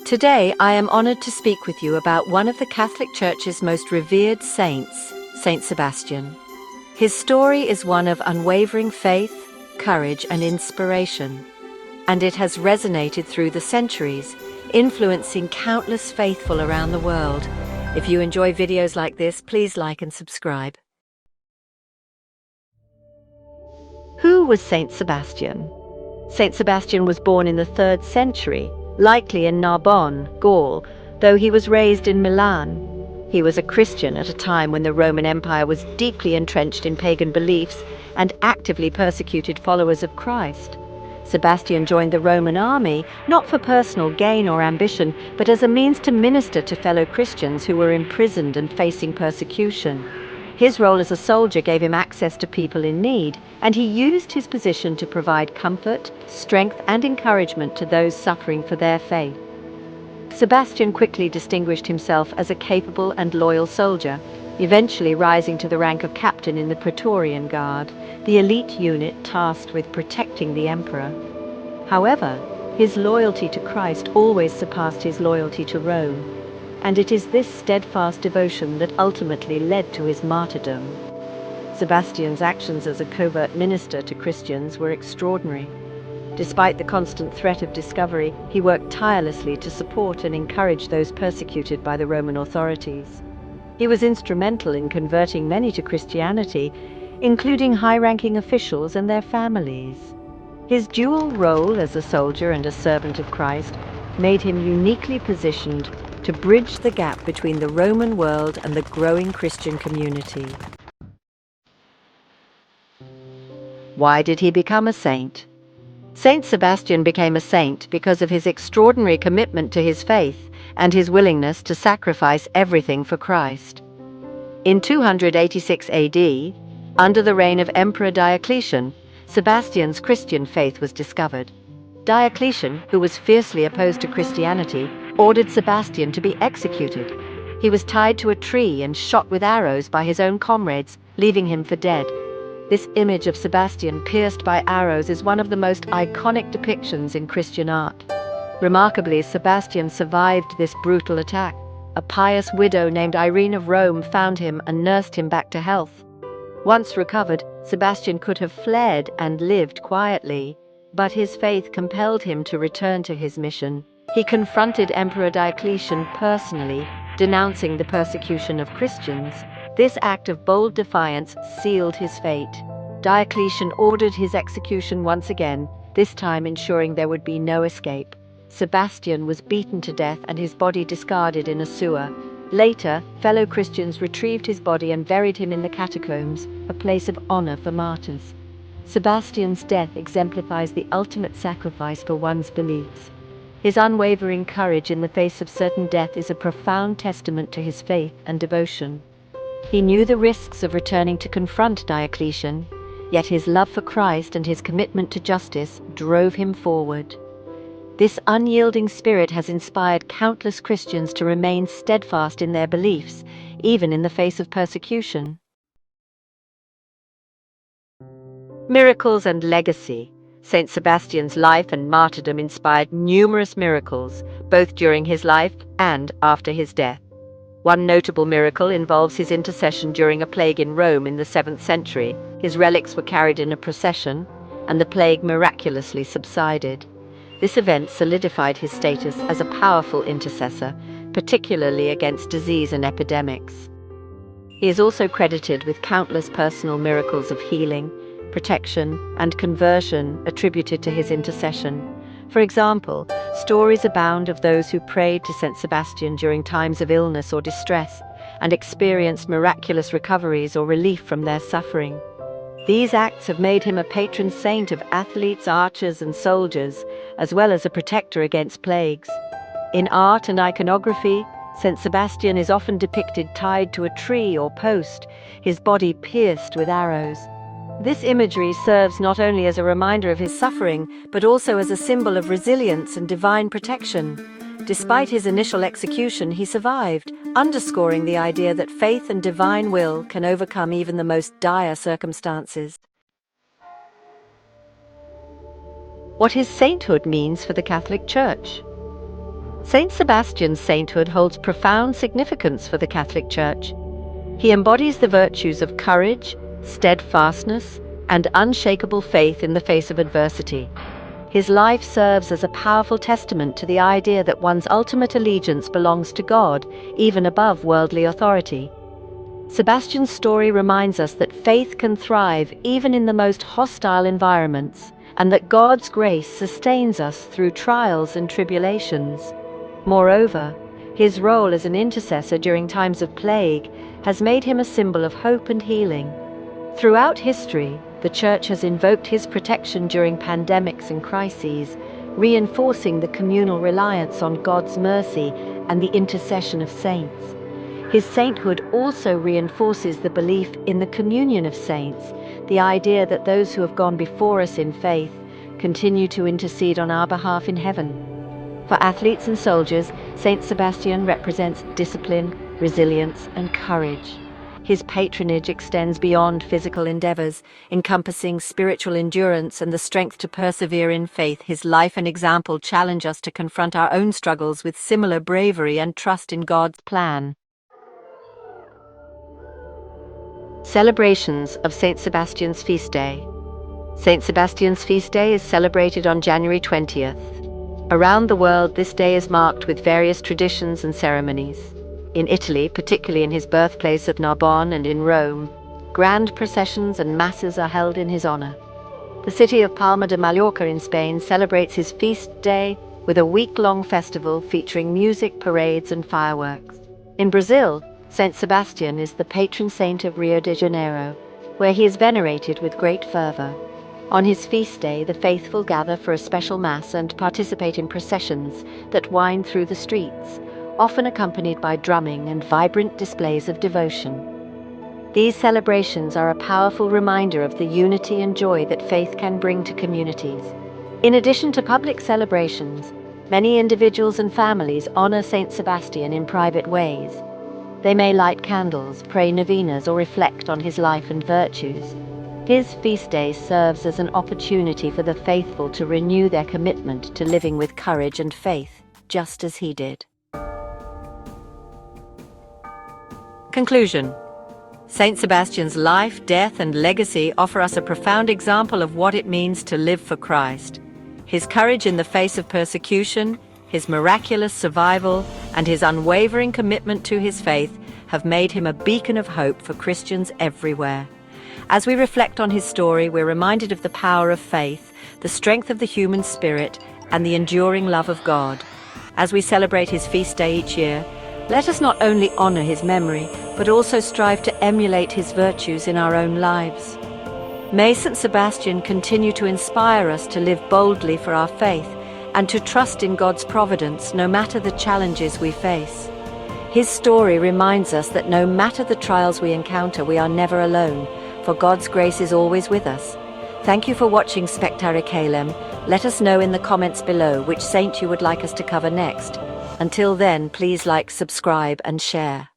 Today, I am honored to speak with you about one of the Catholic Church's most revered saints, Saint Sebastian. His story is one of unwavering faith, courage, and inspiration, and it has resonated through the centuries, influencing countless faithful around the world. If you enjoy videos like this, please like and subscribe. Who was Saint Sebastian? Saint Sebastian was born in the 3rd century, likely in Narbonne, Gaul, though he was raised in Milan. He was a Christian at a time when the Roman Empire was deeply entrenched in pagan beliefs and actively persecuted followers of Christ. Sebastian joined the Roman army, not for personal gain or ambition, but as a means to minister to fellow Christians who were imprisoned and facing persecution. His role as a soldier gave him access to people in need, and he used his position to provide comfort, strength, and encouragement to those suffering for their faith. Sebastian quickly distinguished himself as a capable and loyal soldier, eventually rising to the rank of captain in the Praetorian Guard, the elite unit tasked with protecting the emperor. However, his loyalty to Christ always surpassed his loyalty to Rome, and it is this steadfast devotion that ultimately led to his martyrdom. Sebastian's actions as a covert minister to Christians were extraordinary. Despite the constant threat of discovery, he worked tirelessly to support and encourage those persecuted by the Roman authorities. He was instrumental in converting many to Christianity, including high-ranking officials and their families. His dual role as a soldier and a servant of Christ made him uniquely positioned to bridge the gap between the Roman world and the growing Christian community. Why did he become a saint? Saint Sebastian became a saint because of his extraordinary commitment to his faith and his willingness to sacrifice everything for Christ. In 286 AD, under the reign of Emperor Diocletian, Sebastian's Christian faith was discovered. Diocletian, who was fiercely opposed to Christianity, ordered Sebastian to be executed. He was tied to a tree and shot with arrows by his own comrades, leaving him for dead. This image of Sebastian pierced by arrows is one of the most iconic depictions in Christian art. Remarkably, Sebastian survived this brutal attack. A pious widow named Irene of Rome found him and nursed him back to health. Once recovered, Sebastian could have fled and lived quietly, but his faith compelled him to return to his mission. He confronted Emperor Diocletian personally, denouncing the persecution of Christians. This act of bold defiance sealed his fate. Diocletian ordered his execution once again, this time ensuring there would be no escape. Sebastian was beaten to death and his body discarded in a sewer. Later, fellow Christians retrieved his body and buried him in the catacombs, a place of honor for martyrs. Sebastian's death exemplifies the ultimate sacrifice for one's beliefs. His unwavering courage in the face of certain death is a profound testament to his faith and devotion. He knew the risks of returning to confront Diocletian, yet his love for Christ and his commitment to justice drove him forward. This unyielding spirit has inspired countless Christians to remain steadfast in their beliefs, even in the face of persecution. Miracles and legacy. Saint Sebastian's life and martyrdom inspired numerous miracles, both during his life and after his death. One notable miracle involves his intercession during a plague in Rome in the 7th century. His relics were carried in a procession, and the plague miraculously subsided. This event solidified his status as a powerful intercessor, particularly against disease and epidemics. He is also credited with countless personal miracles of healing, protection, and conversion attributed to his intercession. For example, stories abound of those who prayed to Saint Sebastian during times of illness or distress and experienced miraculous recoveries or relief from their suffering. These acts have made him a patron saint of athletes, archers, and soldiers, as well as a protector against plagues. In art and iconography, Saint Sebastian is often depicted tied to a tree or post, his body pierced with arrows. This imagery serves not only as a reminder of his suffering, but also as a symbol of resilience and divine protection. Despite his initial execution, he survived, underscoring the idea that faith and divine will can overcome even the most dire circumstances. What his sainthood means for the Catholic Church. Saint Sebastian's sainthood holds profound significance for the Catholic Church. He embodies the virtues of courage, steadfastness, and unshakable faith in the face of adversity. His life serves as a powerful testament to the idea that one's ultimate allegiance belongs to God, even above worldly authority. Sebastian's story reminds us that faith can thrive even in the most hostile environments, and that God's grace sustains us through trials and tribulations. Moreover, his role as an intercessor during times of plague has made him a symbol of hope and healing. Throughout history, the Church has invoked his protection during pandemics and crises, reinforcing the communal reliance on God's mercy and the intercession of saints. His sainthood also reinforces the belief in the communion of saints, the idea that those who have gone before us in faith continue to intercede on our behalf in heaven. For athletes and soldiers, Saint Sebastian represents discipline, resilience, and courage. His patronage extends beyond physical endeavors, encompassing spiritual endurance and the strength to persevere in faith. His life and example challenge us to confront our own struggles with similar bravery and trust in God's plan. Celebrations of Saint Sebastian's Feast Day. Saint Sebastian's Feast Day is celebrated on January 20th. Around the world, this day is marked with various traditions and ceremonies. In Italy, particularly in his birthplace of Narbonne and in Rome, grand processions and masses are held in his honor. The city of Palma de Mallorca in Spain celebrates his feast day with a week-long festival featuring music, parades, and fireworks. In Brazil, Saint Sebastian is the patron saint of Rio de Janeiro, where he is venerated with great fervor. On his feast day, the faithful gather for a special mass and participate in processions that wind through the streets, often accompanied by drumming and vibrant displays of devotion. These celebrations are a powerful reminder of the unity and joy that faith can bring to communities. In addition to public celebrations, many individuals and families honor Saint Sebastian in private ways. They may light candles, pray novenas, or reflect on his life and virtues. His feast day serves as an opportunity for the faithful to renew their commitment to living with courage and faith, just as he did. Conclusion. Saint Sebastian's life, death, and legacy offer us a profound example of what it means to live for Christ. His courage in the face of persecution, his miraculous survival, and his unwavering commitment to his faith have made him a beacon of hope for Christians everywhere. As we reflect on his story, we're reminded of the power of faith, the strength of the human spirit, and the enduring love of God. As we celebrate his feast day each year, let us not only honor his memory, but also strive to emulate his virtues in our own lives. May Saint Sebastian continue to inspire us to live boldly for our faith and to trust in God's providence no matter the challenges we face. His story reminds us that no matter the trials we encounter, we are never alone, for God's grace is always with us. Thank you for watching Spectare Caelum. Let us know in the comments below which saint you would like us to cover next. Until then, please like, subscribe, and share.